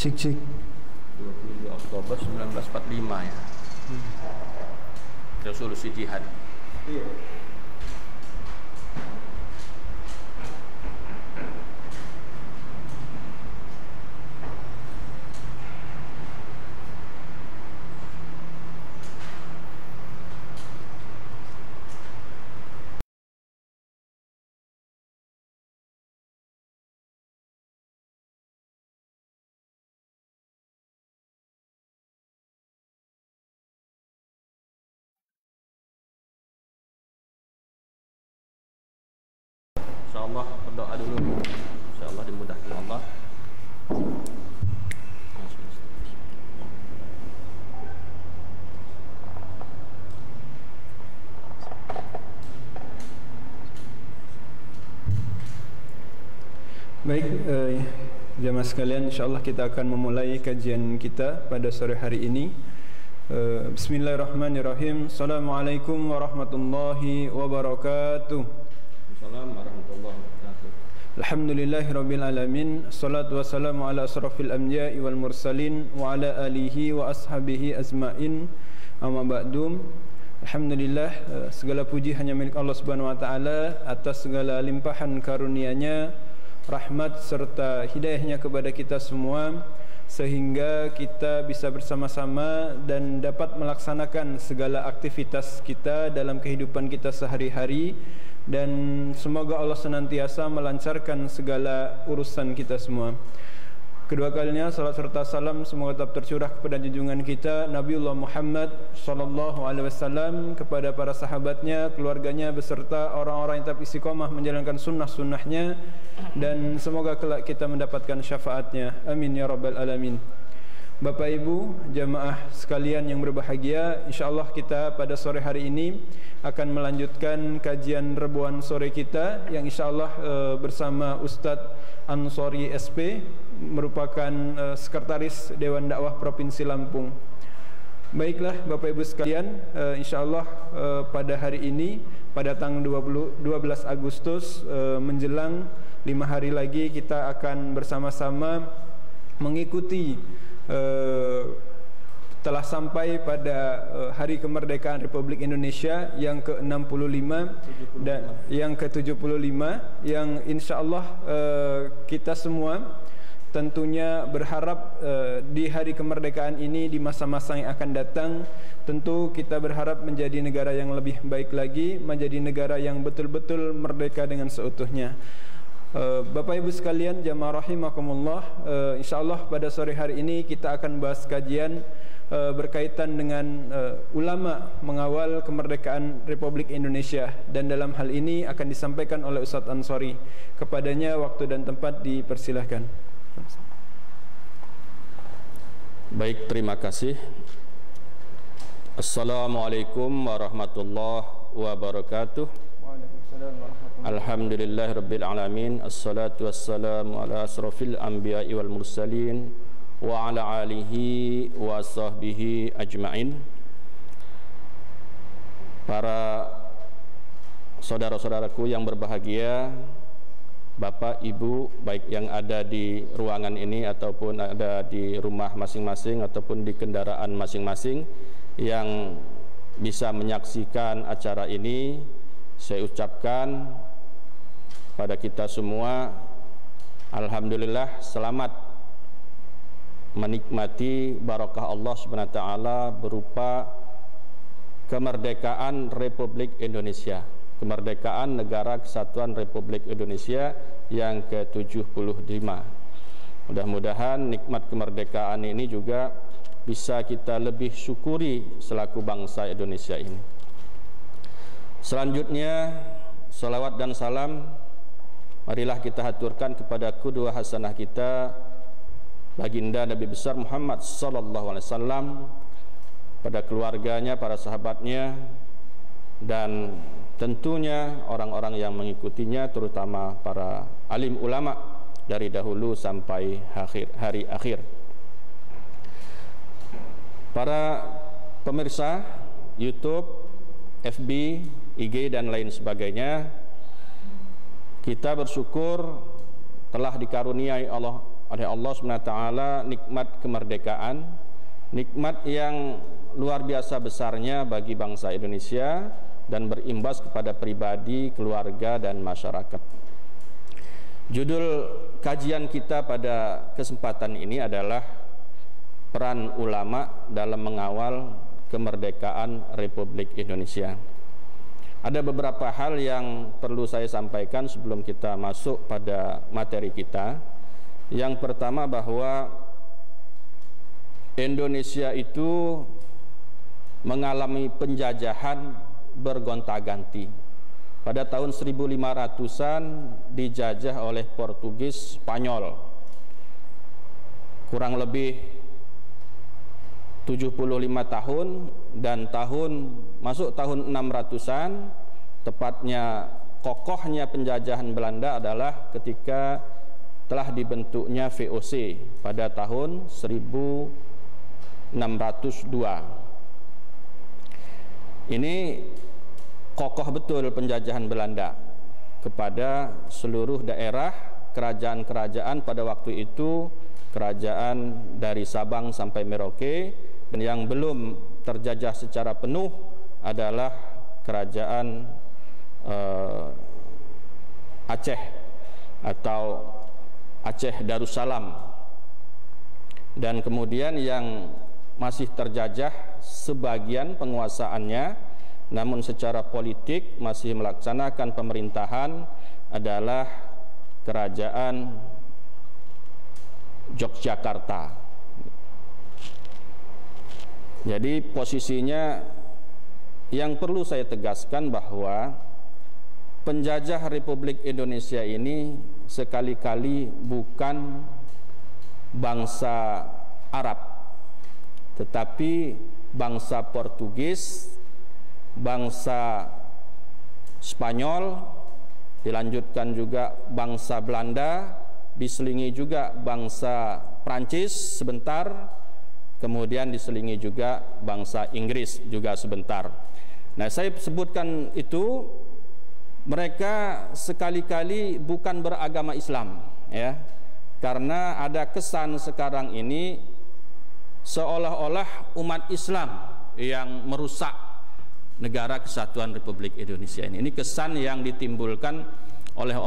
Cek cek. 22 Oktober 1945 ya. Resolusi jihad. Iya. InsyaAllah berdoa dulu. InsyaAllah dimudahkan Allah. Baik, jamaah sekalian, insyaAllah kita akan memulai kajian kita pada sore hari ini. Bismillahirrahmanirrahim. Assalamualaikum warahmatullahi wabarakatuh. Assalamualaikum warahmatullahi wabarakatuh. Alhamdulillahirabbil alamin. Assalatu wassalamu ala asrafil anbiya'i wal mursalin wa ala alihi wa ashabihi azmain. Amma ba'du. Alhamdulillah, segala puji hanya milik Allah Subhanahu wa taala atas segala limpahan karunia-Nya, rahmat serta hidayahnya kepada kita semua, sehingga kita bisa bersama-sama dan dapat melaksanakan segala aktivitas kita dalam kehidupan kita sehari-hari, dan semoga Allah senantiasa melancarkan segala urusan kita semua. Kedua kalinya salat serta salam semoga tetap tercurah kepada junjungan kita Nabiullah Muhammad sallallahu alaihi wasallam, kepada para sahabatnya, keluarganya beserta orang-orang yang tetap istiqomah menjalankan sunnah-sunnahnya, dan semoga kelak kita mendapatkan syafaatnya. Amin ya rabbal alamin. Bapak Ibu jamaah sekalian yang berbahagia, insyaallah kita pada sore hari ini akan melanjutkan kajian rebuan sore kita yang insyaallah bersama Ustadz Ansori SP, merupakan sekretaris Dewan Dakwah Provinsi Lampung. Baiklah Bapak Ibu sekalian, insyaallah pada hari ini pada tanggal 12 Agustus menjelang 5 hari lagi kita akan bersama-sama mengikuti telah sampai pada hari kemerdekaan Republik Indonesia yang ke-65 dan yang ke-75, yang insyaallah kita semua tentunya berharap di hari kemerdekaan ini, di masa-masa yang akan datang, tentu kita berharap menjadi negara yang lebih baik lagi, menjadi negara yang betul-betul merdeka dengan seutuhnya. Bapak Ibu sekalian jamaah rahimakumullah, insyaallah pada sore hari ini kita akan bahas kajian berkaitan dengan ulama mengawal kemerdekaan Republik Indonesia, dan dalam hal ini akan disampaikan oleh Ustadz Ansori. Kepadanya waktu dan tempat dipersilahkan. Baik, terima kasih. Assalamualaikum warahmatullahi wabarakatuh. Waalaikumsalam warahmatullahi. Alhamdulillahirabbil alamin. Assalatu wassalamu ala asrafil anbiya'i wal mursalin wa ala alihi wa sahbihi ajma'in. Para saudara-saudaraku yang berbahagia, Bapak, Ibu, baik yang ada di ruangan ini ataupun ada di rumah masing-masing ataupun di kendaraan masing-masing yang bisa menyaksikan acara ini, saya ucapkan pada kita semua, alhamdulillah, selamat menikmati barakah Allah Subhanahu wa taala berupa kemerdekaan Republik Indonesia, kemerdekaan Negara Kesatuan Republik Indonesia yang ke-75. Mudah-mudahan nikmat kemerdekaan ini juga bisa kita lebih syukuri selaku bangsa Indonesia ini. Selanjutnya, salawat dan salam marilah kita haturkan kepada qudwah hasanah kita, baginda Nabi besar Muhammad sallallahu alaihi wasallam, pada keluarganya, para sahabatnya, dan tentunya orang-orang yang mengikutinya, terutama para alim ulama dari dahulu sampai hari akhir. Para pemirsa YouTube, FB, IG dan lain sebagainya, kita bersyukur telah dikaruniai oleh Allah SWT nikmat kemerdekaan, nikmat yang luar biasa besarnya bagi bangsa Indonesia dan berimbas kepada pribadi, keluarga, dan masyarakat. Judul kajian kita pada kesempatan ini adalah peran ulama dalam mengawal kemerdekaan Republik Indonesia. Ada beberapa hal yang perlu saya sampaikan sebelum kita masuk pada materi kita. Yang pertama, bahwa Indonesia itu mengalami penjajahan bergonta-ganti. Pada tahun 1500-an dijajah oleh Portugis Spanyol. Kurang lebih 75 tahun, dan masuk tahun 600-an, tepatnya kokohnya penjajahan Belanda adalah ketika telah dibentuknya VOC pada tahun 1602. Ini kokoh betul penjajahan Belanda kepada seluruh daerah, kerajaan-kerajaan pada waktu itu, kerajaan dari Sabang sampai Merauke, dan yang belum terjajah secara penuh adalah kerajaan Aceh atau Aceh Darussalam. Dan kemudian yang masih terjajah sebagian penguasaannya, namun secara politik masih melaksanakan pemerintahan, adalah kerajaan Yogyakarta. Jadi posisinya, yang perlu saya tegaskan bahwa penjajah Republik Indonesia ini sekali-kali bukan bangsa Arab, tetapi bangsa Portugis, bangsa Spanyol, dilanjutkan juga bangsa Belanda, diselingi juga bangsa Prancis sebentar, kemudian diselingi juga bangsa Inggris juga sebentar. Nah, saya sebutkan itu, mereka sekali-kali bukan beragama Islam, ya, karena ada kesan sekarang ini seolah-olah umat Islam yang merusak negara kesatuan Republik Indonesia ini. Ini kesan yang ditimbulkan oleh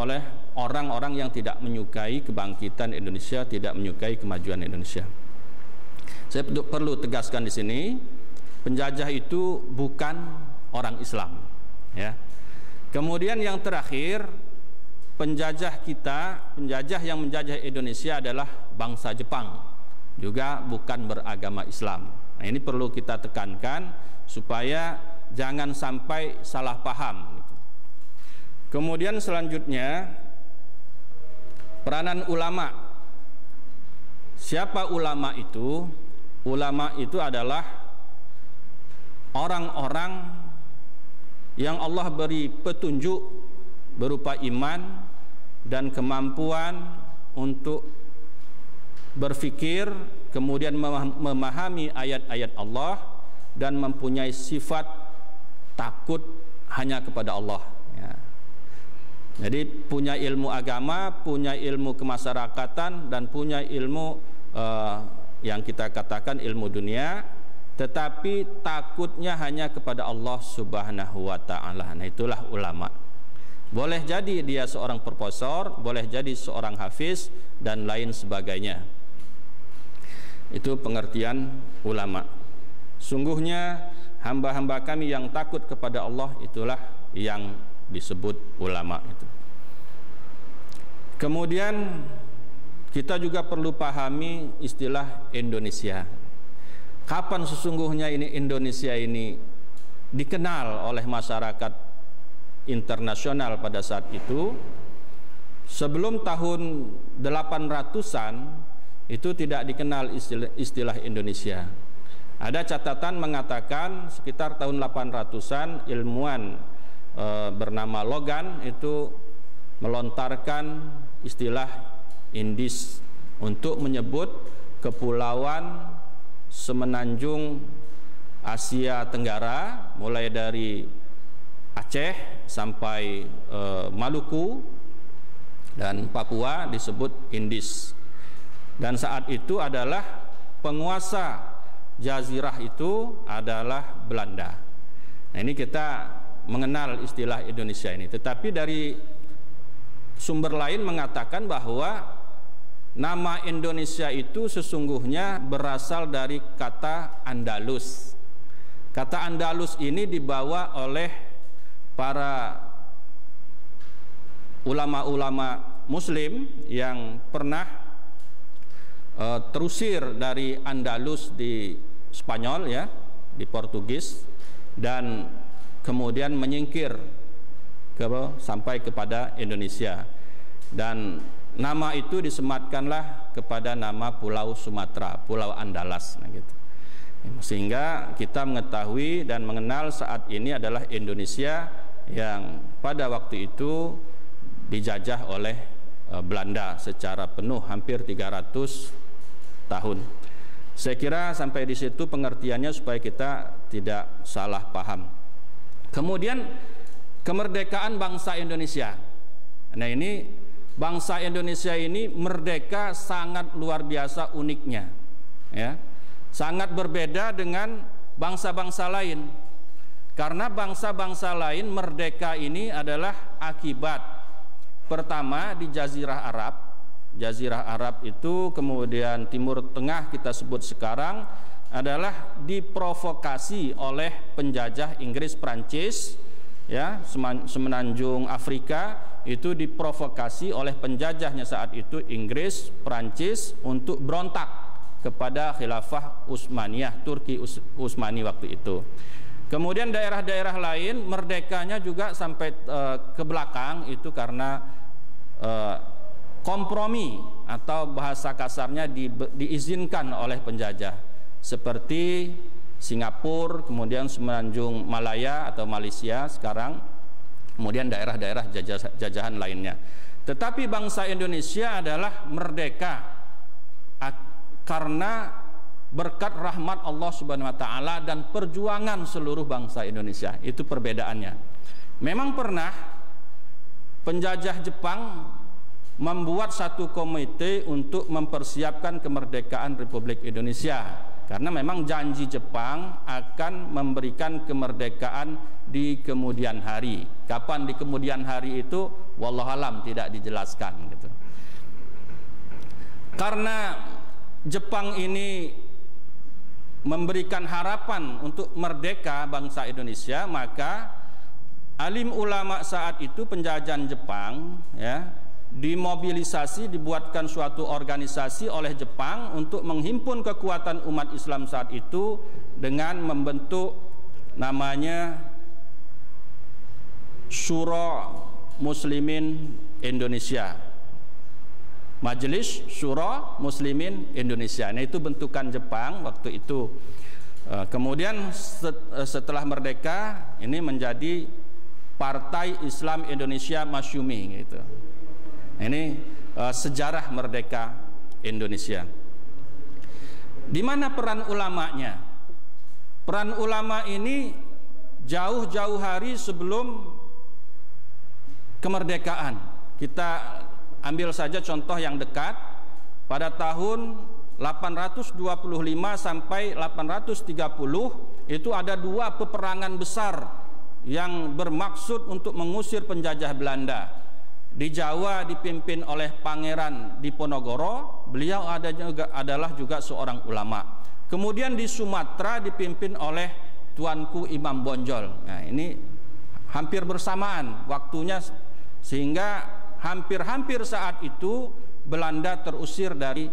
orang-orang yang tidak menyukai kebangkitan Indonesia, tidak menyukai kemajuan Indonesia. Saya perlu tegaskan di sini, penjajah itu bukan orang Islam, ya. Kemudian yang terakhir, penjajah yang menjajah Indonesia adalah bangsa Jepang, juga bukan beragama Islam. Nah, ini perlu kita tekankan supaya jangan sampai salah paham. Kemudian selanjutnya, peranan ulama. Siapa ulama itu? Ulama itu adalah orang-orang yang Allah beri petunjuk berupa iman dan kemampuan untuk berfikir, kemudian memahami ayat-ayat Allah, dan mempunyai sifat takut hanya kepada Allah, ya. Jadi punya ilmu agama, punya ilmu kemasyarakatan, dan punya ilmu yang kita katakan ilmu dunia, tetapi takutnya hanya kepada Allah Subhanahu wa ta'ala. Nah, itulah ulama. Boleh jadi dia seorang profesor, boleh jadi seorang hafiz, dan lain sebagainya. Itu pengertian ulama. Sungguhnya hamba-hamba kami yang takut kepada Allah, itulah yang disebut ulama itu. Kemudian kita juga perlu pahami istilah Indonesia. Kapan sesungguhnya ini Indonesia ini dikenal oleh masyarakat internasional pada saat itu? Sebelum tahun 800-an itu tidak dikenal istilah Indonesia. Ada catatan mengatakan sekitar tahun 800-an ilmuwan bernama Logan itu melontarkan istilah Indis untuk menyebut kepulauan semenanjung Asia Tenggara, mulai dari Aceh sampai Maluku dan Papua disebut Indis. Dan saat itu adalah penguasa jazirah itu adalah Belanda. Nah, ini kita mengenal istilah Indonesia ini. Tetapi dari sumber lain mengatakan bahwa nama Indonesia itu sesungguhnya berasal dari kata Andalus. Kata Andalus ini dibawa oleh para ulama-ulama Muslim yang pernah terusir dari Andalus di Spanyol, ya, di Portugis, dan kemudian menyingkir sampai kepada Indonesia, dan nama itu disematkanlah kepada nama Pulau Sumatera, Pulau Andalas, nah gitu. Sehingga kita mengetahui dan mengenal saat ini adalah Indonesia yang pada waktu itu dijajah oleh Belanda secara penuh hampir 300 tahun. Saya kira sampai di situ pengertiannya supaya kita tidak salah paham. Kemudian kemerdekaan bangsa Indonesia. Nah, ini bangsa Indonesia ini merdeka sangat luar biasa uniknya, ya. Sangat berbeda dengan bangsa-bangsa lain. Karena bangsa-bangsa lain merdeka ini adalah akibat pertama di Jazirah Arab. Jazirah Arab itu kemudian Timur Tengah kita sebut sekarang adalah diprovokasi oleh penjajah Inggris, Prancis, ya, semenanjung Afrika itu diprovokasi oleh penjajahnya saat itu Inggris, Prancis untuk berontak kepada Khilafah Utsmaniyah, Turki Utsmani waktu itu. Kemudian daerah-daerah lain merdekanya juga sampai ke belakang itu karena kompromi atau bahasa kasarnya diizinkan oleh penjajah, seperti Singapura, kemudian semenanjung Malaya atau Malaysia sekarang, kemudian daerah-daerah jajahan lainnya. Tetapi bangsa Indonesia adalah merdeka karena berkat rahmat Allah Subhanahu wa taala dan perjuangan seluruh bangsa Indonesia. Itu perbedaannya. Memang pernah penjajah Jepang membuat satu komite untuk mempersiapkan kemerdekaan Republik Indonesia, karena memang janji Jepang akan memberikan kemerdekaan di kemudian hari. Kapan di kemudian hari itu wallahualam tidak dijelaskan gitu. Karena Jepang ini memberikan harapan untuk merdeka bangsa Indonesia, maka alim ulama saat itu penjajahan Jepang, ya, dimobilisasi, dibuatkan suatu organisasi oleh Jepang untuk menghimpun kekuatan umat Islam saat itu dengan membentuk namanya Syura Muslimin Indonesia, Majelis Syura Muslimin Indonesia. Nah, itu bentukan Jepang waktu itu. Kemudian setelah merdeka ini menjadi Partai Islam Indonesia Masyumi gitu. Ini sejarah merdeka Indonesia. Di mana peran ulamanya? Peran ulama ini jauh-jauh hari sebelum kemerdekaan. Kita ambil saja contoh yang dekat. Pada tahun 825 sampai 830 itu ada dua peperangan besar yang bermaksud untuk mengusir penjajah Belanda. Di Jawa dipimpin oleh Pangeran Diponegoro, beliau adalah juga seorang ulama. Kemudian di Sumatera dipimpin oleh Tuanku Imam Bonjol. Nah, ini hampir bersamaan waktunya, sehingga hampir-hampir saat itu Belanda terusir dari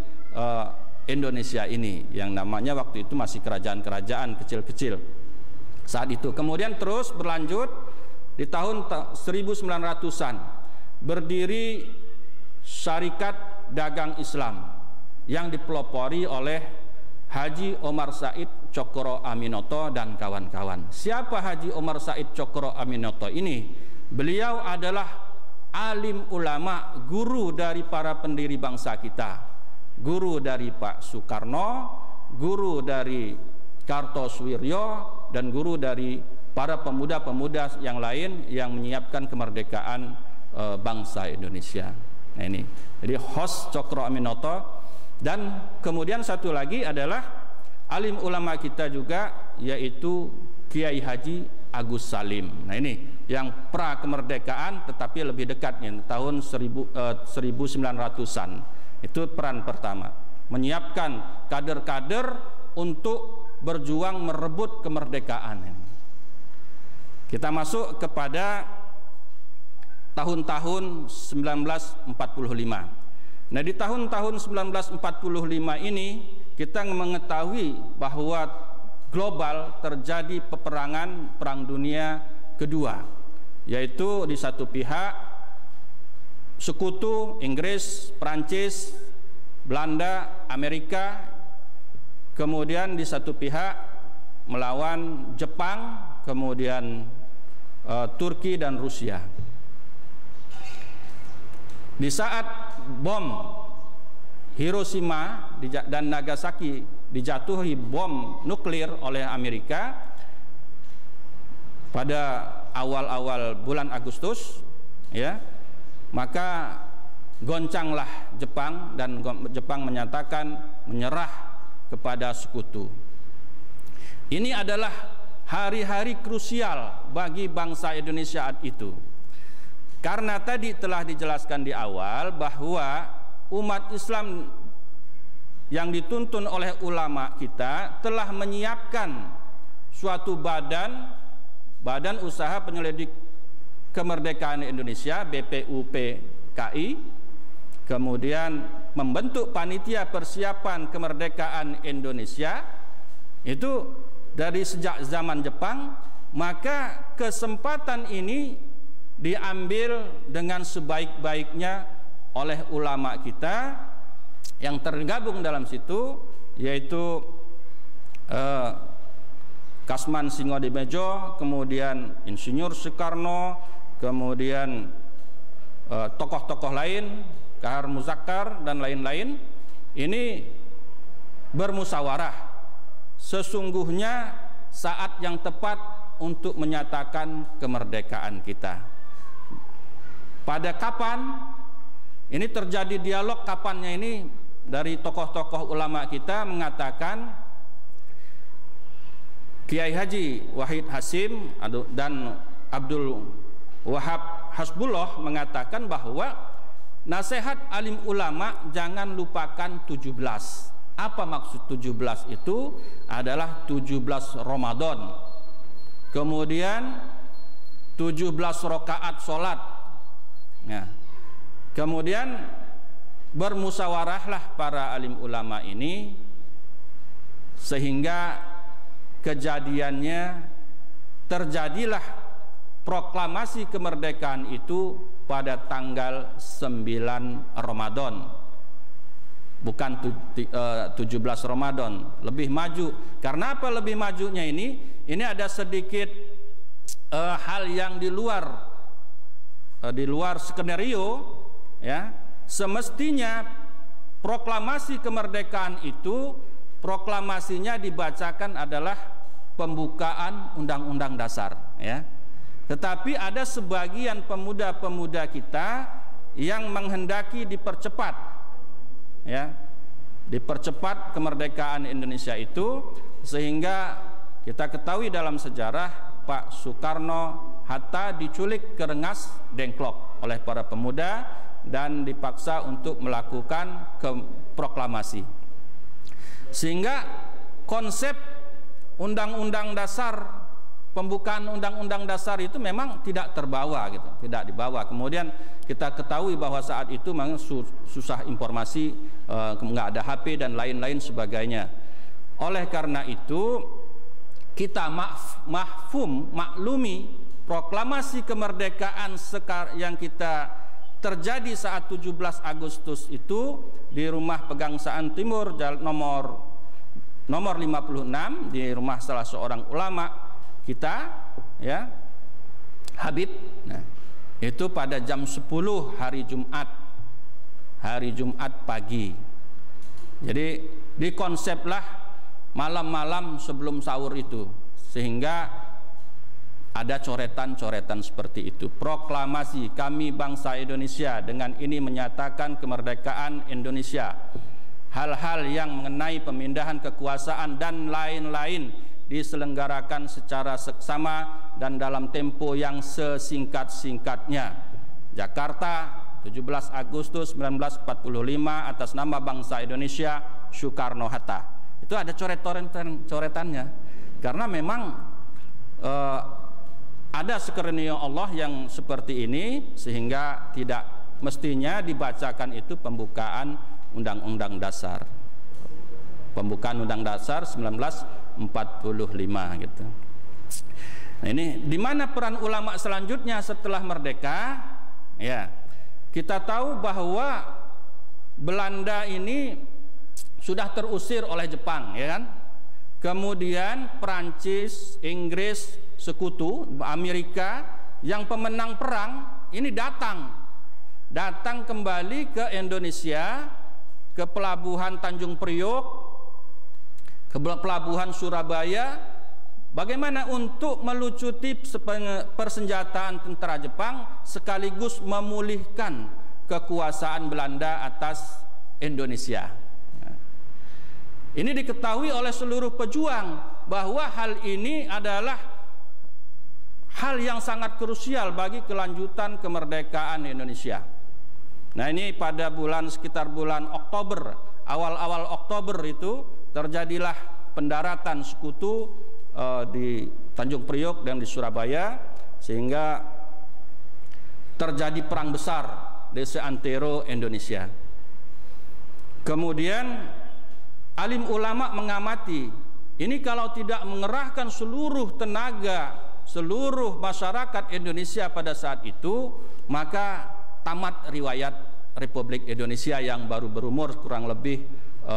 Indonesia ini, yang namanya waktu itu masih kerajaan-kerajaan kecil-kecil saat itu. Kemudian terus berlanjut di tahun 1900-an. Berdiri Syarikat Dagang Islam yang dipelopori oleh Haji Omar Said Cokro Aminoto dan kawan-kawan. Siapa Haji Omar Said Cokro Aminoto ini? Beliau adalah alim ulama, guru dari para pendiri bangsa kita, guru dari Pak Soekarno, guru dari Kartosuwiryo, dan guru dari para pemuda-pemuda yang lain yang menyiapkan kemerdekaan bangsa Indonesia. Nah, ini jadi host Cokro Aminoto Dan kemudian satu lagi adalah alim ulama kita juga, yaitu Kiai Haji Agus Salim. Nah ini yang pra kemerdekaan tetapi lebih dekatnya tahun 1900-an. Itu peran pertama, menyiapkan kader-kader untuk berjuang merebut kemerdekaan. Kita masuk kepada tahun-tahun 1945. Nah di tahun-tahun 1945 ini kita mengetahui bahwa global terjadi peperangan Perang Dunia Kedua, yaitu di satu pihak sekutu Inggris, Prancis, Belanda, Amerika, kemudian di satu pihak melawan Jepang, kemudian Turki dan Rusia. Di saat bom Hiroshima dan Nagasaki dijatuhi bom nuklir oleh Amerika pada awal-awal bulan Agustus, ya, maka goncanglah Jepang dan Jepang menyatakan menyerah kepada sekutu. Ini adalah hari-hari krusial bagi bangsa Indonesia saat itu. Karena tadi telah dijelaskan di awal bahwa umat Islam yang dituntun oleh ulama kita telah menyiapkan suatu badan usaha penyelidik kemerdekaan Indonesia, BPUPKI, kemudian membentuk panitia persiapan kemerdekaan Indonesia itu dari sejak zaman Jepang. Maka kesempatan ini diambil dengan sebaik-baiknya oleh ulama kita yang tergabung dalam situ, yaitu Kasman Singodimedjo, kemudian Insinyur Soekarno, kemudian tokoh-tokoh lain, Kahar Muzakkar dan lain-lain. Ini bermusyawarah, sesungguhnya saat yang tepat untuk menyatakan kemerdekaan kita. Pada kapan ini terjadi dialog, kapannya ini dari tokoh-tokoh ulama kita mengatakan, Kiai Haji Wahid Hasyim dan Abdul Wahab Hasbullah mengatakan bahwa nasihat alim ulama jangan lupakan 17. Apa maksud 17 itu? Adalah 17 Ramadan, kemudian 17 rakaat sholat. Nah, kemudian bermusyawarahlah para alim ulama ini sehingga kejadiannya terjadilah proklamasi kemerdekaan itu pada tanggal 9 Ramadan, bukan 17 Ramadan, lebih maju. Karena apa lebih majunya ini? Ini ada sedikit hal yang di luar skenario, ya. Semestinya proklamasi kemerdekaan itu, proklamasinya dibacakan adalah pembukaan Undang-Undang Dasar, ya. Tetapi ada sebagian pemuda-pemuda kita yang menghendaki dipercepat, ya, dipercepat kemerdekaan Indonesia itu, sehingga kita ketahui dalam sejarah Pak Soekarno Hatta diculik ke Rengas Dengklok oleh para pemuda dan dipaksa untuk melakukan proklamasi. Sehingga konsep Undang-Undang Dasar, pembukaan Undang-Undang Dasar itu memang tidak terbawa gitu, tidak dibawa. Kemudian kita ketahui bahwa saat itu memang susah informasi, nggak ada HP dan lain-lain sebagainya. Oleh karena itu kita maklumi proklamasi kemerdekaan yang kita terjadi saat 17 Agustus itu di Rumah Pegangsaan Timur nomor 56, di rumah salah seorang ulama kita, ya, Habib. Nah, itu pada jam 10 hari Jumat pagi. Jadi dikonseplah malam-malam sebelum sahur itu, sehingga ada coretan-coretan seperti itu. Proklamasi kami bangsa Indonesia dengan ini menyatakan kemerdekaan Indonesia. hal-hal yang mengenai pemindahan kekuasaan dan lain-lain diselenggarakan secara seksama dan dalam tempo yang sesingkat-singkatnya. Jakarta, 17 Agustus 1945, atas nama bangsa Indonesia, Soekarno-Hatta. Itu ada coretannya, karena memang ada skenario Allah yang seperti ini, sehingga tidak mestinya dibacakan itu pembukaan Undang-Undang Dasar. Pembukaan Undang Dasar 1945 gitu. Nah, ini di mana peran ulama selanjutnya setelah merdeka? Ya, kita tahu bahwa Belanda ini sudah terusir oleh Jepang, ya kan? Kemudian Perancis, Inggris, sekutu, Amerika yang pemenang perang ini datang kembali ke Indonesia, ke pelabuhan Tanjung Priok, ke pelabuhan Surabaya, bagaimana untuk melucuti persenjataan tentara Jepang sekaligus memulihkan kekuasaan Belanda atas Indonesia. Ini diketahui oleh seluruh pejuang bahwa hal ini adalah hal yang sangat krusial bagi kelanjutan kemerdekaan Indonesia. Nah, ini pada sekitar bulan Oktober, awal-awal Oktober itu terjadilah pendaratan sekutu di Tanjung Priok dan di Surabaya, sehingga terjadi perang besar di seantero Indonesia. Kemudian alim ulama mengamati, ini kalau tidak mengerahkan seluruh tenaga seluruh masyarakat Indonesia pada saat itu, maka tamat riwayat Republik Indonesia yang baru berumur kurang lebih 2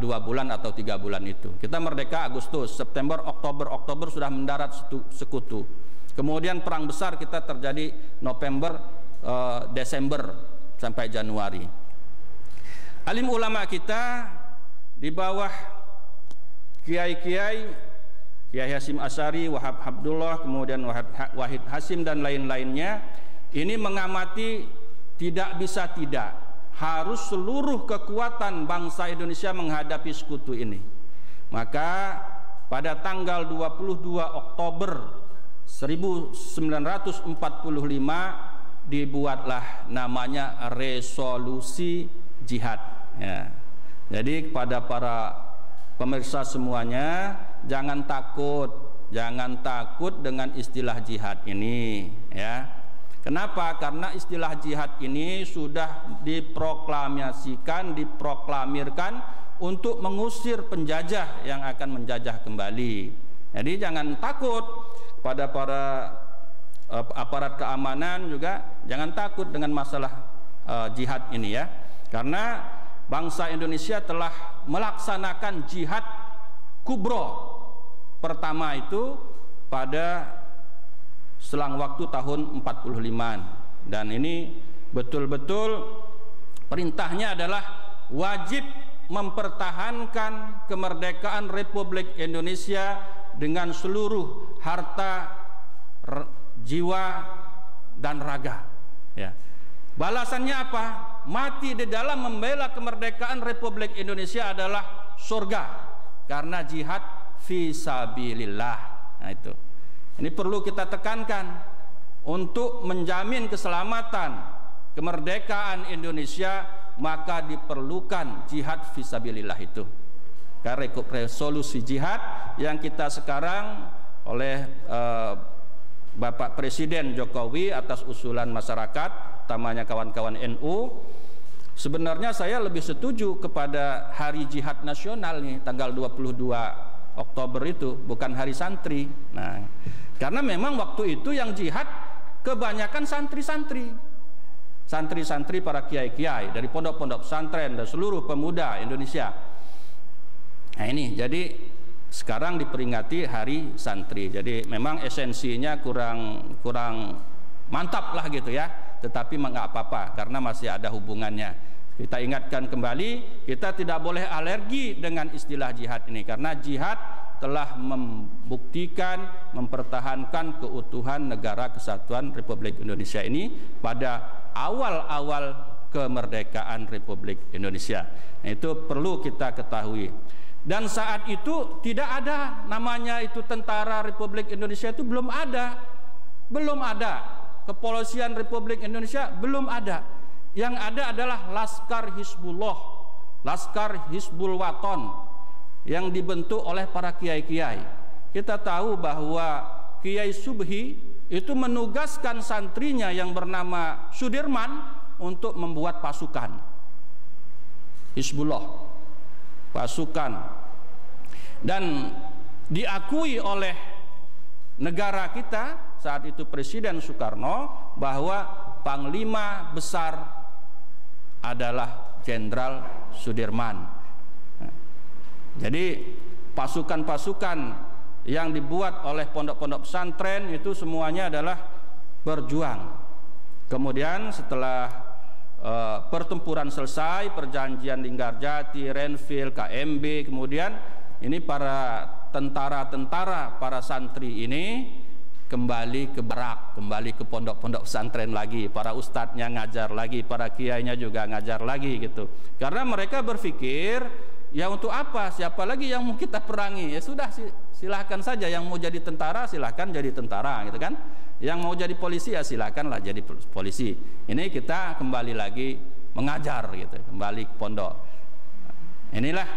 bulan atau 3 bulan itu. Kita merdeka Agustus, September, Oktober sudah mendarat sekutu. Kemudian perang besar kita terjadi November, Desember sampai Januari. Alim ulama kita di bawah kiai-kiai, Kiai Hasyim Asy'ari, Wahab Abdullah, kemudian Wahid Hasyim dan lain-lainnya, ini mengamati tidak bisa tidak, harus seluruh kekuatan bangsa Indonesia menghadapi sekutu ini. Maka pada tanggal 22 Oktober 1945 dibuatlah namanya resolusi jihad. Ya. Jadi kepada para pemirsa semuanya, jangan takut dengan istilah jihad ini, ya. Kenapa? Karena istilah jihad ini sudah diproklamirkan untuk mengusir penjajah yang akan menjajah kembali. Jadi jangan takut. Pada para aparat keamanan juga jangan takut dengan masalah jihad ini, ya. Karena bangsa Indonesia telah melaksanakan jihad kubro pertama itu pada selang waktu tahun 45-an, dan ini betul-betul perintahnya adalah wajib mempertahankan kemerdekaan Republik Indonesia dengan seluruh harta, jiwa dan raga, ya. Balasannya apa? Mati di dalam membela kemerdekaan Republik Indonesia adalah surga, karena jihad fisabilillah. Nah, itu. Ini perlu kita tekankan untuk menjamin keselamatan kemerdekaan Indonesia, maka diperlukan jihad fisabilillah itu. Karena resolusi jihad yang kita sekarang oleh Bapak Presiden Jokowi atas usulan masyarakat, utamanya kawan-kawan NU, sebenarnya saya lebih setuju kepada hari jihad nasional nih, tanggal 22 Oktober itu, bukan hari santri. Nah, karena memang waktu itu yang jihad kebanyakan santri-santri, para kiai-kiai dari pondok-pondok pesantren dan seluruh pemuda Indonesia. Nah, ini jadi sekarang diperingati hari santri. Jadi memang esensinya kurang mantap lah gitu ya, tetapi nggak apa-apa karena masih ada hubungannya. Kita ingatkan kembali, kita tidak boleh alergi dengan istilah jihad ini, karena jihad telah membuktikan, mempertahankan keutuhan negara kesatuan Republik Indonesia ini pada awal-awal kemerdekaan Republik Indonesia. Nah, itu perlu kita ketahui. Dan saat itu tidak ada namanya itu Tentara Republik Indonesia, itu belum ada. Belum ada. Kepolisian Republik Indonesia belum ada. Yang ada adalah Laskar Hizbullah, Laskar Hizbul Waton, yang dibentuk oleh para kiai-kiai. Kita tahu bahwa Kiai Subhi itu menugaskan santrinya yang bernama Sudirman untuk membuat pasukan Hizbullah, pasukan, dan diakui oleh negara kita saat itu Presiden Soekarno bahwa Panglima besar adalah Jenderal Sudirman. Jadi pasukan-pasukan yang dibuat oleh pondok-pondok pesantren itu semuanya adalah berjuang. Kemudian setelah pertempuran selesai, perjanjian Linggarjati, Renville, KMB, kemudian ini para tentara-tentara, para santri ini kembali ke barak, kembali ke pondok-pondok pesantren lagi, para ustadznya ngajar lagi, para kiainya juga ngajar lagi gitu. Karena mereka berpikir, ya untuk apa? Siapa lagi yang mau kita perangi? Ya sudah, silahkan saja yang mau jadi tentara silahkan jadi tentara gitu kan. Yang mau jadi polisi ya silahkanlah jadi polisi. Ini kita kembali lagi mengajar gitu, kembali ke pondok. Inilah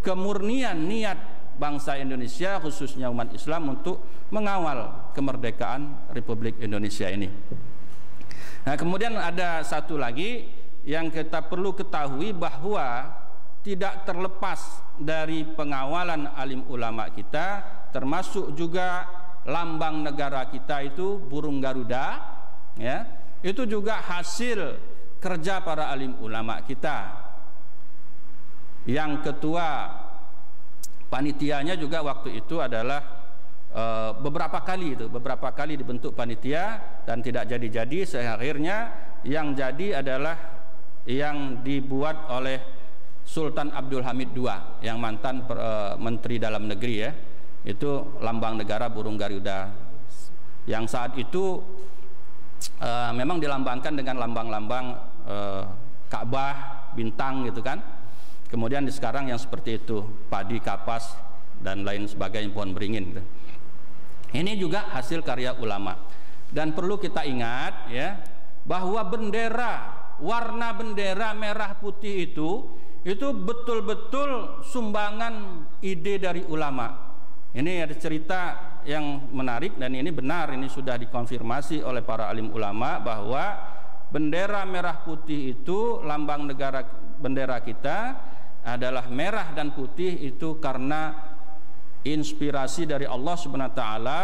kemurnian niat bangsa Indonesia, khususnya umat Islam, untuk mengawal kemerdekaan Republik Indonesia ini. Nah, kemudian ada satu lagi yang kita perlu ketahui, bahwa tidak terlepas dari pengawalan alim ulama kita, termasuk juga lambang negara kita itu burung Garuda, ya, itu juga hasil kerja para alim ulama kita. Yang ketua panitianya juga waktu itu adalah beberapa kali dibentuk panitia dan tidak jadi-jadi. Akhirnya yang jadi adalah yang dibuat oleh Sultan Abdul Hamid II, yang mantan Menteri Dalam Negeri, ya. Itu lambang negara burung Garuda, yang saat itu memang dilambangkan dengan lambang-lambang Ka'bah, bintang gitu kan. Kemudian di sekarang yang seperti itu, padi, kapas, dan lain sebagainya, pohon beringin gitu. Ini juga hasil karya ulama. Dan perlu kita ingat, ya, bahwa bendera, warna bendera merah putih itu betul-betul sumbangan ide dari ulama. Ini ada cerita yang menarik, dan ini benar, ini sudah dikonfirmasi oleh para alim ulama, bahwa bendera merah putih itu, lambang negara bendera kita adalah merah dan putih itu karena inspirasi dari Allah Subhanahu wa taala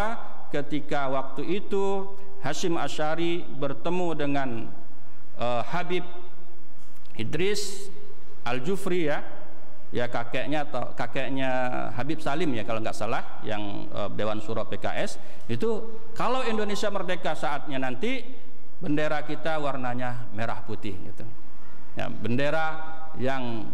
ketika waktu itu Hasyim Asy'ari bertemu dengan Habib Idris Al-Jufri, ya kakeknya Habib Salim, ya kalau nggak salah, yang Dewan Syuro PKS. Itu kalau Indonesia merdeka saatnya nanti, bendera kita warnanya merah putih gitu. Ya, bendera yang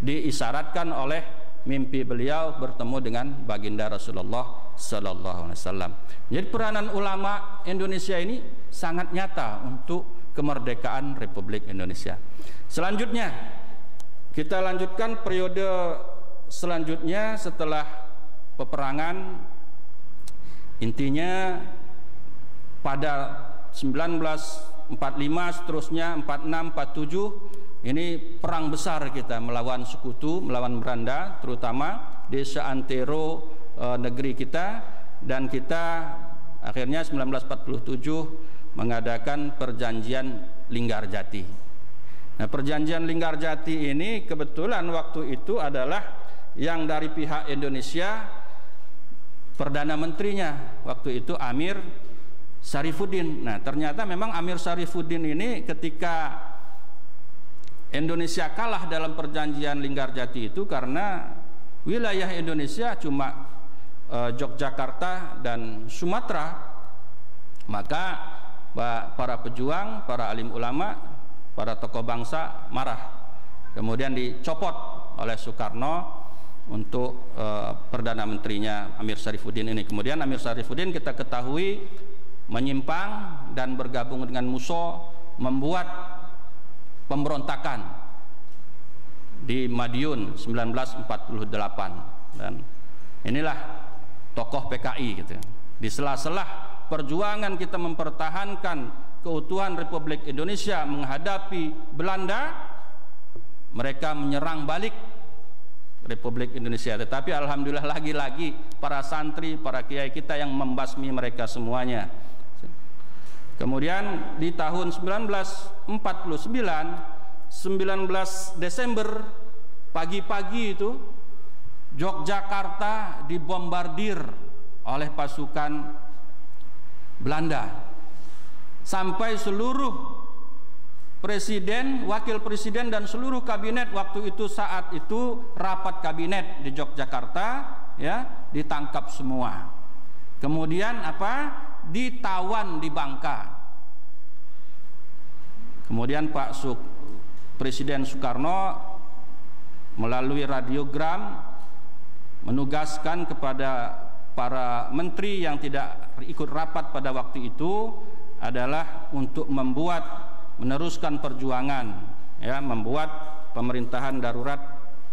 diisyaratkan oleh mimpi beliau bertemu dengan baginda Rasulullah Sallallahu Alaihi Wasallam. Jadi peranan ulama Indonesia ini sangat nyata untuk kemerdekaan Republik Indonesia. Selanjutnya kita lanjutkan periode selanjutnya setelah peperangan. Intinya pada 1945 seterusnya, 46, 47, ini perang besar kita melawan sekutu, melawan Belanda, terutama di seantero negeri kita. Dan kita akhirnya 1947 mengadakan perjanjian Linggarjati. Nah, perjanjian Linggarjati ini kebetulan waktu itu adalah yang dari pihak Indonesia, Perdana Menterinya waktu itu Amir Syarifuddin. Nah, ternyata memang Amir Syarifuddin ini ketika Indonesia kalah dalam perjanjian Linggarjati itu karena wilayah Indonesia cuma Yogyakarta dan Sumatera. Maka para pejuang, para alim ulama, para tokoh bangsa marah. Kemudian dicopot oleh Soekarno untuk Perdana Menterinya Amir Syarifuddin ini. Kemudian Amir Syarifuddin kita ketahui menyimpang dan bergabung dengan MUSO, membuat pemberontakan di Madiun 1948, dan inilah tokoh PKI gitu. Di sela-sela perjuangan kita mempertahankan keutuhan Republik Indonesia menghadapi Belanda, mereka menyerang balik Republik Indonesia. Tetapi alhamdulillah lagi-lagi para santri, para kiai kita yang membasmi mereka semuanya. Kemudian di tahun 1949, 19 Desember pagi-pagi itu Yogyakarta dibombardir oleh pasukan Belanda, sampai seluruh presiden, wakil presiden dan seluruh kabinet waktu itu, saat itu rapat kabinet di Yogyakarta, ya, ditangkap semua. Kemudian apa? Ditawan di Bangka. Kemudian Presiden Soekarno melalui radiogram menugaskan kepada para menteri yang tidak ikut rapat pada waktu itu adalah untuk meneruskan perjuangan, ya, membuat pemerintahan darurat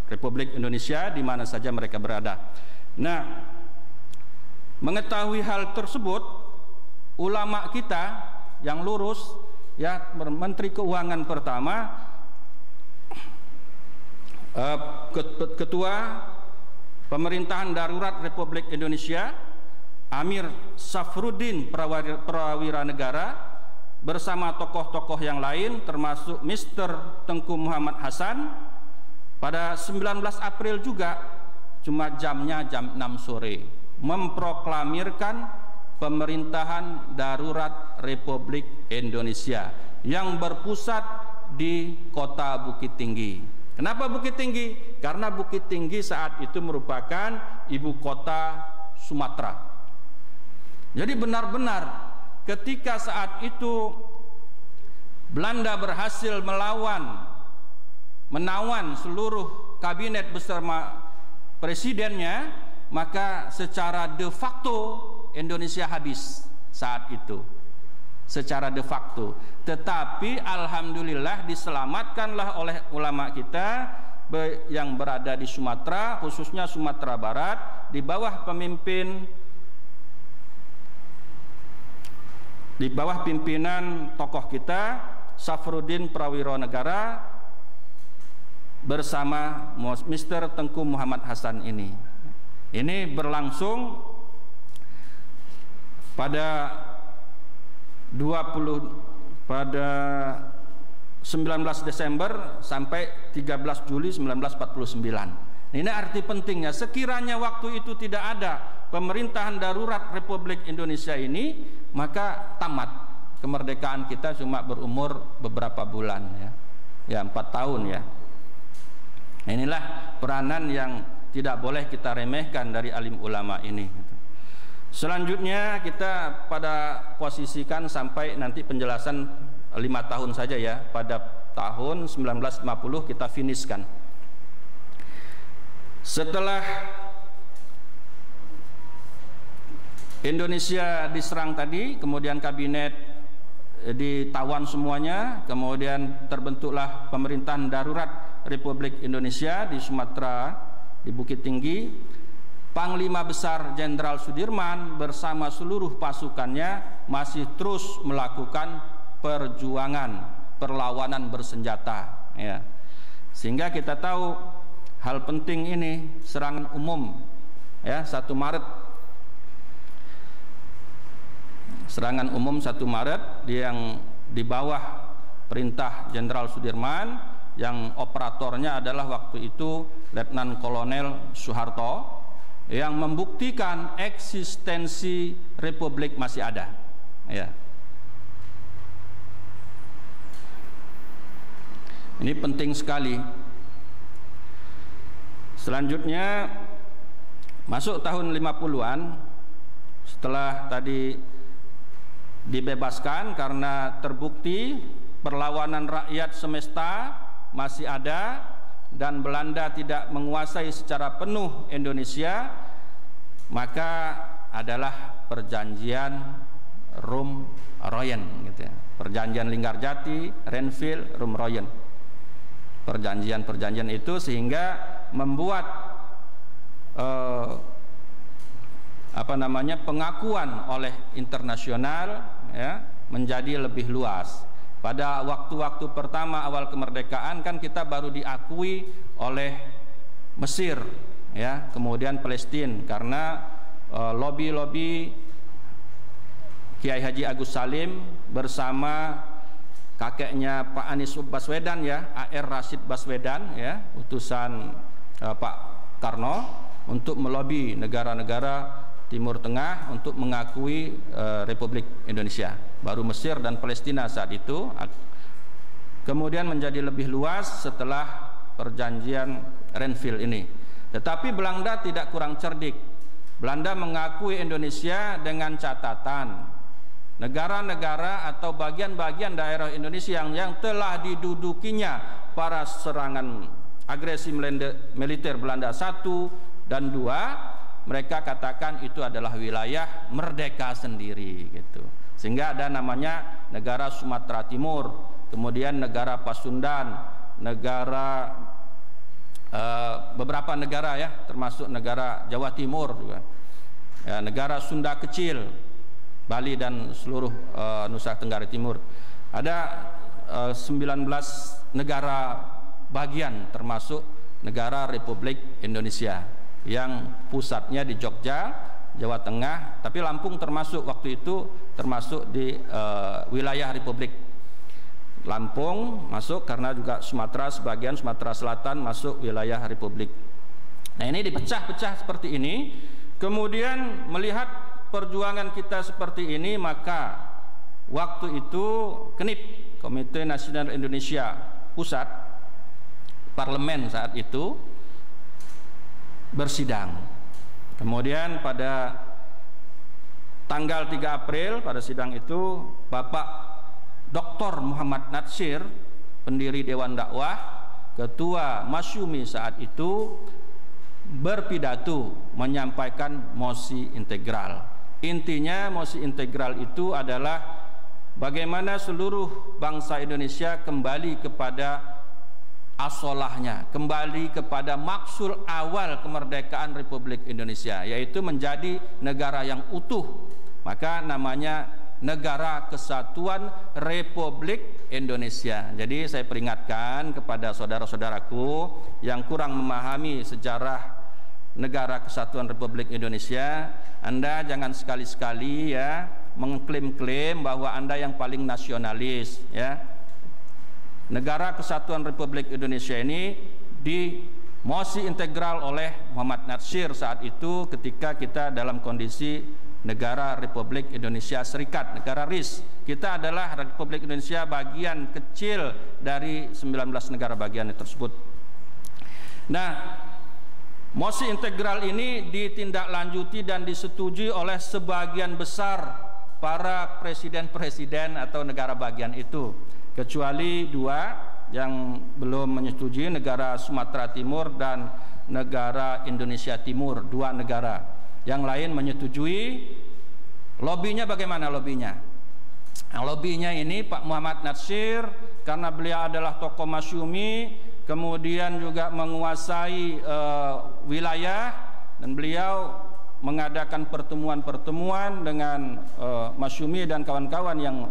Republik Indonesia di mana saja mereka berada. Nah, mengetahui hal tersebut, ulama kita yang lurus, ya, Menteri Keuangan pertama, Ketua Pemerintahan Darurat Republik Indonesia Amir Safruddin Prawira Negara bersama tokoh-tokoh yang lain termasuk Mr. Tengku Muhammad Hasan pada 19 April juga, cuma jamnya jam 6 sore, memproklamirkan pemerintahan darurat Republik Indonesia yang berpusat di kota Bukit Tinggi. Kenapa Bukit Tinggi? Karena Bukit Tinggi saat itu merupakan ibu kota Sumatera. Jadi benar-benar ketika saat itu Belanda berhasil menawan seluruh kabinet bersama presidennya, maka secara de facto Indonesia habis saat itu, secara de facto. Tetapi alhamdulillah diselamatkanlah oleh ulama kita yang berada di Sumatera, khususnya Sumatera Barat, di bawah pimpinan tokoh kita Safruddin Prawira Negara bersama Mr. Tengku Muhammad Hasan ini. Ini berlangsung pada 19 Desember sampai 13 Juli 1949. Ini arti pentingnya. Sekiranya waktu itu tidak ada pemerintahan darurat Republik Indonesia ini, maka tamat kemerdekaan kita, cuma berumur beberapa bulan, ya 4 tahun ya. Inilah peranan yang tidak boleh kita remehkan dari alim ulama ini. Selanjutnya kita pada posisikan sampai nanti penjelasan 5 tahun saja ya. Pada tahun 1950 kita finishkan. Setelah Indonesia diserang tadi, kemudian kabinet ditawan semuanya, kemudian terbentuklah pemerintahan darurat Republik Indonesia di Sumatera, di Bukit Tinggi. Panglima Besar Jenderal Sudirman bersama seluruh pasukannya masih terus melakukan perlawanan bersenjata, ya. Sehingga kita tahu hal penting ini, serangan umum, ya, 1 Maret. Serangan umum 1 Maret yang di bawah perintah Jenderal Sudirman, yang operatornya adalah waktu itu Letnan Kolonel Soeharto, yang membuktikan eksistensi Republik masih ada, ya. Ini penting sekali. Selanjutnya masuk tahun 50-an, setelah tadi dibebaskan karena terbukti perlawanan rakyat semesta masih ada dan Belanda tidak menguasai secara penuh Indonesia, maka adalah perjanjian Rum-Royen gitu ya. Perjanjian Linggarjati, Renville, Rum-Royen. Perjanjian-perjanjian itu sehingga membuat pengakuan oleh internasional ya menjadi lebih luas. Pada waktu-waktu pertama awal kemerdekaan kan kita baru diakui oleh Mesir ya, kemudian Palestina karena lobby-lobby Kiai Haji Agus Salim bersama kakeknya Pak Anies Baswedan ya, A.R. Rashid Baswedan ya, utusan Pak Karno untuk melobi negara-negara Timur Tengah untuk mengakui Republik Indonesia. Baru Mesir dan Palestina saat itu, kemudian menjadi lebih luas setelah perjanjian Renville ini. Tetapi Belanda tidak kurang cerdik. Belanda mengakui Indonesia dengan catatan negara-negara atau bagian-bagian daerah Indonesia yang telah didudukinya para serangan agresi militer Belanda 1 dan 2, mereka katakan itu adalah wilayah merdeka sendiri gitu. Sehingga ada namanya negara Sumatera Timur, kemudian negara Pasundan, negara beberapa negara ya, termasuk negara Jawa Timur juga. Ya, negara Sunda Kecil, Bali dan seluruh Nusa Tenggara Timur. Ada 19 negara bagian termasuk negara Republik Indonesia yang pusatnya di Jogja, Jawa Tengah, tapi Lampung termasuk waktu itu termasuk di wilayah Republik. Lampung masuk karena juga Sumatera sebagian, Sumatera Selatan masuk wilayah Republik. Nah, ini dipecah-pecah seperti ini. Kemudian melihat perjuangan kita seperti ini, maka waktu itu KNIP, Komite Nasional Indonesia Pusat, parlemen saat itu bersidang. Kemudian pada tanggal 3 April pada sidang itu Bapak Dr. Muhammad Natsir, pendiri Dewan Dakwah, Ketua Masyumi saat itu, berpidato menyampaikan mosi integral. Intinya mosi integral itu adalah bagaimana seluruh bangsa Indonesia kembali kepada asolahnya, kembali kepada maksud awal kemerdekaan Republik Indonesia, yaitu menjadi negara yang utuh. Maka namanya Negara Kesatuan Republik Indonesia. Jadi saya peringatkan kepada saudara-saudaraku yang kurang memahami sejarah Negara Kesatuan Republik Indonesia, Anda jangan sekali-sekali ya mengklaim-klaim bahwa Anda yang paling nasionalis ya. Negara Kesatuan Republik Indonesia ini di mosi integral oleh Muhammad Natsir saat itu ketika kita dalam kondisi negara Republik Indonesia Serikat, negara RIS. Kita adalah Republik Indonesia bagian kecil dari 19 negara bagian tersebut. Nah, mosi integral ini ditindaklanjuti dan disetujui oleh sebagian besar para presiden-presiden atau negara bagian itu, kecuali 2 yang belum menyetujui, negara Sumatera Timur dan negara Indonesia Timur, 2 negara. Yang lain menyetujui. Lobbynya bagaimana lobbynya? Nah, lobbynya ini Pak Muhammad Natsir, karena beliau adalah tokoh masyumi, kemudian juga menguasai wilayah, dan beliau mengadakan pertemuan-pertemuan dengan masyumi dan kawan-kawan yang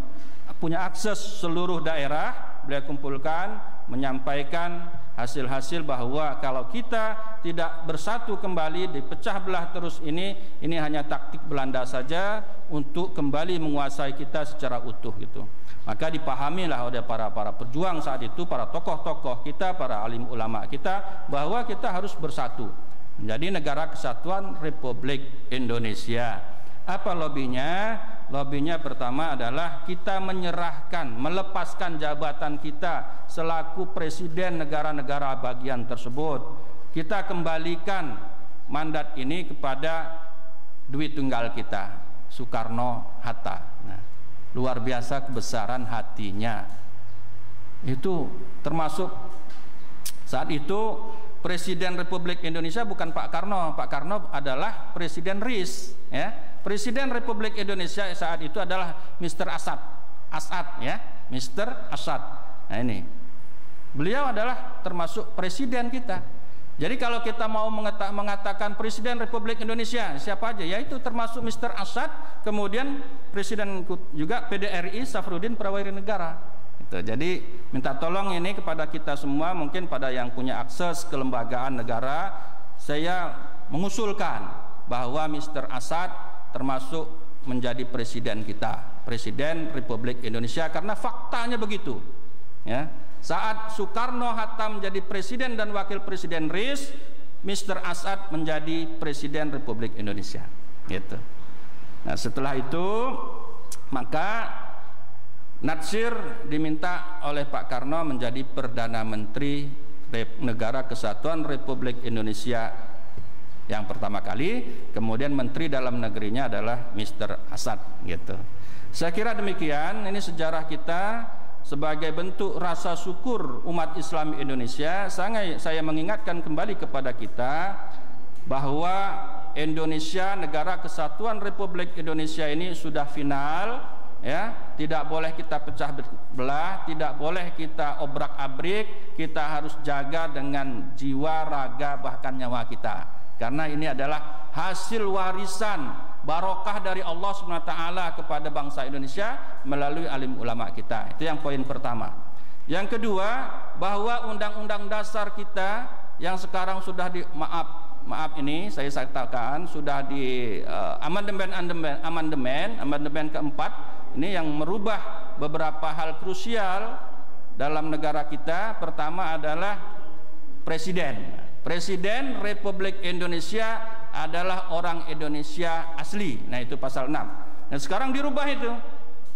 punya akses seluruh daerah. Beliau kumpulkan, menyampaikan hasil-hasil bahwa kalau kita tidak bersatu kembali, dipecah belah terus ini hanya taktik Belanda saja untuk kembali menguasai kita secara utuh gitu. Maka dipahamilah oleh para pejuang saat itu, para tokoh-tokoh kita, para alim ulama kita, bahwa kita harus bersatu menjadi Negara Kesatuan Republik Indonesia. Apa lobbynya? Lobbynya pertama adalah kita menyerahkan, melepaskan jabatan kita selaku presiden negara-negara bagian tersebut. Kita kembalikan mandat ini kepada Dwi Tunggal kita, Soekarno-Hatta. Nah, luar biasa kebesaran hatinya. Itu termasuk saat itu Presiden Republik Indonesia bukan Pak Karno. Pak Karno adalah Presiden RIS, ya. Presiden Republik Indonesia saat itu adalah Mr. Asad ya, Mr. Asad. Nah ini, beliau adalah termasuk presiden kita. Jadi kalau kita mau mengatakan Presiden Republik Indonesia siapa aja, yaitu termasuk Mr. Asad, kemudian Presiden juga PDRI Safruddin Prawira Negara. Gitu. Jadi minta tolong ini kepada kita semua, mungkin pada yang punya akses ke lembagaan negara, saya mengusulkan bahwa Mr. Asad termasuk menjadi presiden kita, Presiden Republik Indonesia, karena faktanya begitu. Ya. Saat Soekarno-Hatta menjadi presiden dan wakil presiden RIS, Mr. Asad menjadi presiden Republik Indonesia. Gitu. Nah, setelah itu maka Natsir diminta oleh Pak Karno menjadi Perdana Menteri Negara Kesatuan Republik Indonesia yang pertama kali, kemudian Menteri Dalam Negerinya adalah Mr. Asad. Gitu. Saya kira demikian, ini sejarah kita. Sebagai bentuk rasa syukur umat Islam Indonesia, saya mengingatkan kembali kepada kita bahwa Indonesia, Negara Kesatuan Republik Indonesia ini sudah final, ya, tidak boleh kita pecah belah, tidak boleh kita obrak-abrik, kita harus jaga dengan jiwa, raga, bahkan nyawa kita, karena ini adalah hasil warisan barokah dari Allah SWT kepada bangsa Indonesia melalui alim ulama kita. Itu yang poin pertama. Yang kedua, bahwa undang-undang dasar kita yang sekarang sudah di maaf ini saya katakan sudah di amandemen keempat, ini yang merubah beberapa hal krusial dalam negara kita. Pertama adalah Presiden Republik Indonesia adalah orang Indonesia asli. Nah, itu pasal 6. Nah, sekarang dirubah itu.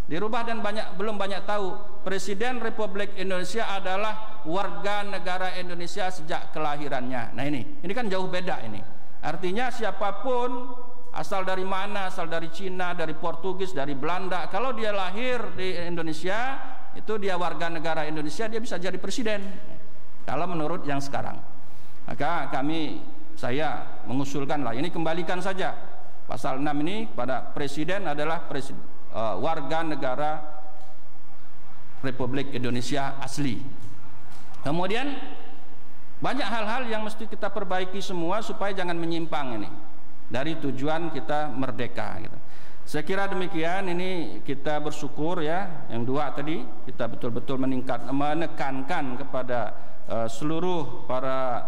Dirubah dan belum banyak tahu. Presiden Republik Indonesia adalah warga negara Indonesia sejak kelahirannya. Nah, ini kan jauh beda ini. Artinya siapapun, asal dari mana, asal dari Cina, dari Portugis, dari Belanda, kalau dia lahir di Indonesia, itu dia warga negara Indonesia, dia bisa jadi presiden. Kalau menurut yang sekarang. Maka saya mengusulkanlah ini kembalikan saja pasal 6 ini pada presiden adalah warga negara Republik Indonesia asli. Kemudian banyak hal-hal yang mesti kita perbaiki semua supaya jangan menyimpang ini dari tujuan kita merdeka gitu. Saya kira demikian, ini kita bersyukur ya. Yang dua tadi kita betul-betul menekankan kepada seluruh para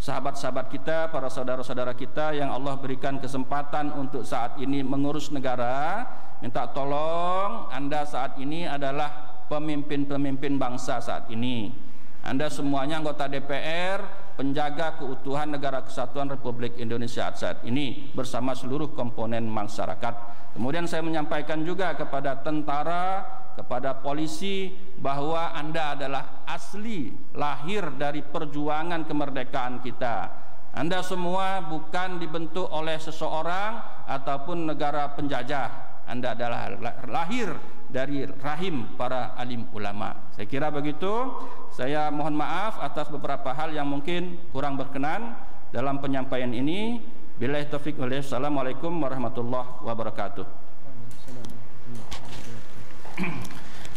sahabat-sahabat kita, para saudara-saudara kita yang Allah berikan kesempatan untuk saat ini mengurus negara, minta tolong Anda saat ini adalah pemimpin-pemimpin bangsa saat ini. Anda semuanya anggota DPR, penjaga keutuhan Negara Kesatuan Republik Indonesia saat ini bersama seluruh komponen masyarakat. Kemudian saya menyampaikan juga kepada tentara, kepada polisi, bahwa Anda adalah asli lahir dari perjuangan kemerdekaan kita. Anda semua bukan dibentuk oleh seseorang ataupun negara penjajah. Anda adalah lahir dari rahim para alim ulama. Saya kira begitu. Saya mohon maaf atas beberapa hal yang mungkin kurang berkenan dalam penyampaian ini. Billahi taufiq wal hidayah. Assalamualaikum warahmatullahi wabarakatuh.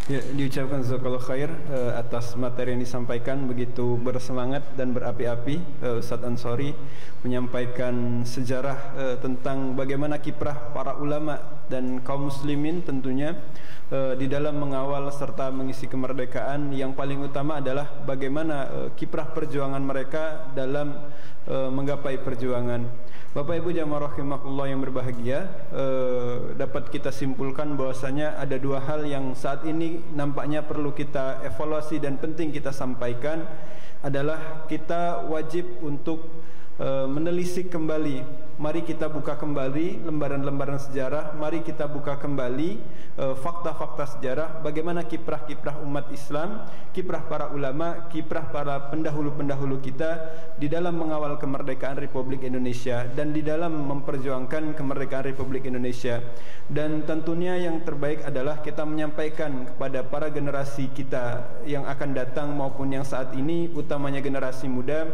Ya, diucapkan jazakallahu khair atas materi yang disampaikan begitu bersemangat dan berapi-api. Ustadz Ansori menyampaikan sejarah tentang bagaimana kiprah para ulama dan kaum muslimin tentunya di dalam mengawal serta mengisi kemerdekaan. Yang paling utama adalah bagaimana kiprah perjuangan mereka dalam menggapai perjuangan. Bapak Ibu jamaah rahimakumullah yang berbahagia, dapat kita simpulkan bahwasanya ada dua hal yang saat ini nampaknya perlu kita evaluasi dan penting kita sampaikan, adalah kita wajib untuk menelisik kembali. Mari kita buka kembali lembaran-lembaran sejarah, mari kita buka kembali fakta-fakta sejarah, bagaimana kiprah-kiprah umat Islam, kiprah para ulama, kiprah para pendahulu-pendahulu kita di dalam mengawal kemerdekaan Republik Indonesia dan di dalam memperjuangkan kemerdekaan Republik Indonesia. Dan tentunya yang terbaik adalah kita menyampaikan kepada para generasi kita yang akan datang maupun yang saat ini, utamanya generasi muda,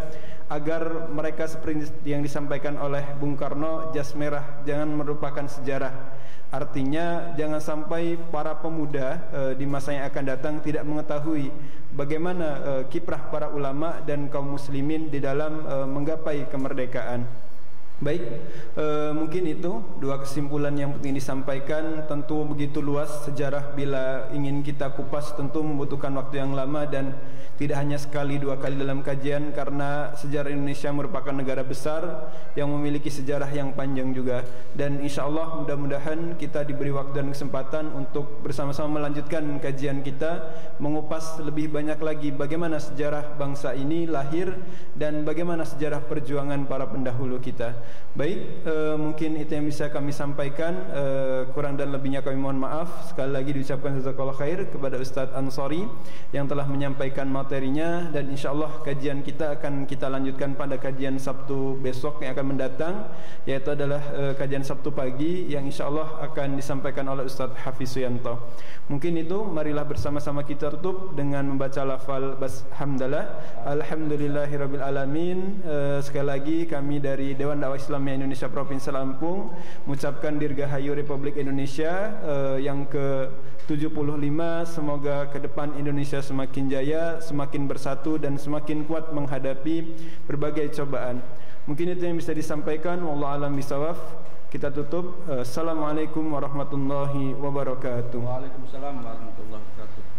agar mereka seperti yang disampaikan oleh Bung Karno, jas merah jangan merupakan sejarah. Artinya jangan sampai para pemuda di masa yang akan datang tidak mengetahui bagaimana kiprah para ulama dan kaum muslimin di dalam menggapai kemerdekaan. Baik, mungkin itu dua kesimpulan yang penting disampaikan. Tentu begitu luas sejarah, bila ingin kita kupas tentu membutuhkan waktu yang lama dan tidak hanya sekali dua kali dalam kajian, karena sejarah Indonesia merupakan negara besar yang memiliki sejarah yang panjang juga. Dan insya Allah mudah-mudahan kita diberi waktu dan kesempatan untuk bersama-sama melanjutkan kajian kita, mengupas lebih banyak lagi bagaimana sejarah bangsa ini lahir dan bagaimana sejarah perjuangan para pendahulu kita. Baik, mungkin itu yang bisa kami sampaikan. Kurang dan lebihnya kami mohon maaf. Sekali lagi diucapkan jazakallahu khair kepada Ustadz Ansori yang telah menyampaikan materinya, dan insyaallah kajian kita akan kita lanjutkan pada kajian Sabtu besok yang akan mendatang, yaitu adalah kajian Sabtu pagi yang insyaallah akan disampaikan oleh Ustadz Hafiz Suyanto. Mungkin itu, marilah bersama-sama kita tutup dengan membaca lafal hamdalah. Alhamdulillahirabbil alamin. Sekali lagi kami dari Dewan Dakwah Islamiyah Indonesia Provinsi Lampung mengucapkan Dirgahayu Republik Indonesia yang ke-75. Semoga ke depan Indonesia semakin jaya, semakin bersatu dan semakin kuat menghadapi berbagai cobaan. Mungkin itu yang bisa disampaikan. Wallahu a'lam bishawab. Kita tutup. Assalamualaikum warahmatullahi wabarakatuh. Waalaikumsalam warahmatullahi wabarakatuh.